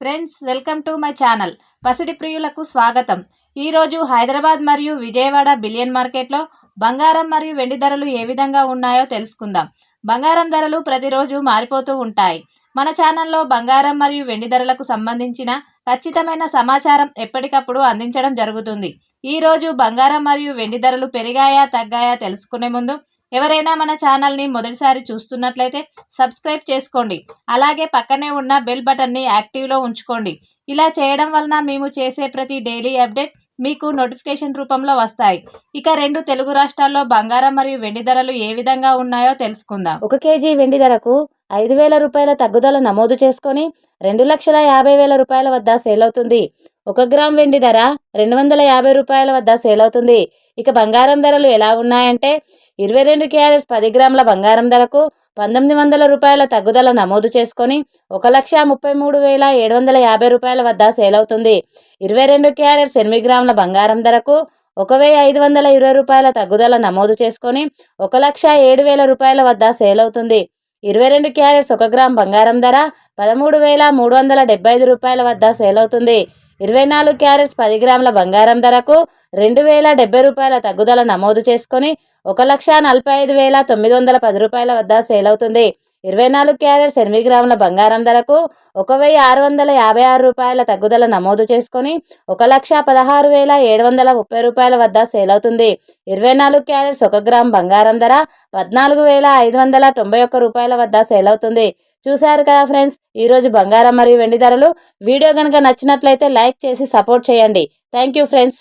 Friends, welcome to my channel. పసిడి ప్రియులకు స్వాగతం. ఈరోజు హైదరాబాద్ మరియు విజయవాడ బిలియన్ మార్కెట్లో బంగారం మరియు వెండి ధరలు ఏ విధంగా ఉన్నాయో తెలుసుకుందాం. బంగారం ధరలు ప్రతిరోజు మారిపోతూ ఉంటాయి. మన ఛానల్లో బంగారం మరియు వెండి ధరలకు సంబంధించిన ఖచ్చితమైన సమాచారం ఎప్పటికప్పుడు అందించడం జరుగుతుంది. ఈరోజు బంగారం మరియు వెండి ధరలు పెరిగాయా తగ్గాయా తెలుసుకునే ముందు ఎవరైనా మన ఛానల్ని మొదటిసారి చూస్తున్నట్లయితే సబ్స్క్రైబ్ చేసుకోండి. అలాగే పక్కనే ఉన్న బెల్ బటన్ని యాక్టివ్లో ఉంచుకోండి. ఇలా చేయడం వలన మేము చేసే ప్రతి డైలీ అప్డేట్ మీకు నోటిఫికేషన్ రూపంలో వస్తాయి. ఇక 2 తెలుగు రాష్ట్రాల్లో బంగారం మరియు వెండి ధరలు ఏ విధంగా ఉన్నాయో తెలుసుకుందాం. 1 కేజీ వెండి ధరకు 5,000 రూపాయల తగ్గుదల నమోదు చేసుకొని 2,50,000 రూపాయల వద్ద సేల్ అవుతుంది. 1 గ్రామ్ వెండి ధర 250 రూపాయల వద్ద సేల్ అవుతుంది. ఇక బంగారం ధరలు ఎలా ఉన్నాయంటే 22 క్యారెట్స్ 10 గ్రాముల బంగారం ధరకు 1,900 రూపాయల తగ్గుదల నమోదు చేసుకొని 1,33,750 రూపాయల వద్ద సేల్ అవుతుంది. 22 క్యారెట్స్ 8 గ్రాముల బంగారం ధరకు 1,520 రూపాయల తగ్గుదల నమోదు చేసుకొని 1,07,000 రూపాయల వద్ద సేల్ అవుతుంది. 22 క్యారెట్స్ 1 గ్రామ్ బంగారం ధర 13,375 రూపాయల వద్ద సేల్ అవుతుంది. 24 క్యారెట్స్ 10 గ్రాముల బంగారం ధరకు 2,070 రూపాయల తగ్గుదల నమోదు చేసుకొని 1,45,910 రూపాయల వద్ద సేల్ అవుతుంది. 24 క్యారెట్స్ 8 గ్రాముల బంగారం ధరకు 1,656 రూపాయల తగ్గుదల నమోదు చేసుకొని 1,16,730 రూపాయల వద్ద సేల్ అవుతుంది. 24 క్యారెట్స్ 1 గ్రామ్ బంగారం ధర 14,591 రూపాయల వద్ద సేల్ అవుతుంది. చూశారు కదా ఫ్రెండ్స్, ఈరోజు బంగారం మరియు వెండి ధరలు. వీడియో కనుక నచ్చినట్లయితే లైక్ చేసి సపోర్ట్ చేయండి. Thank you friends.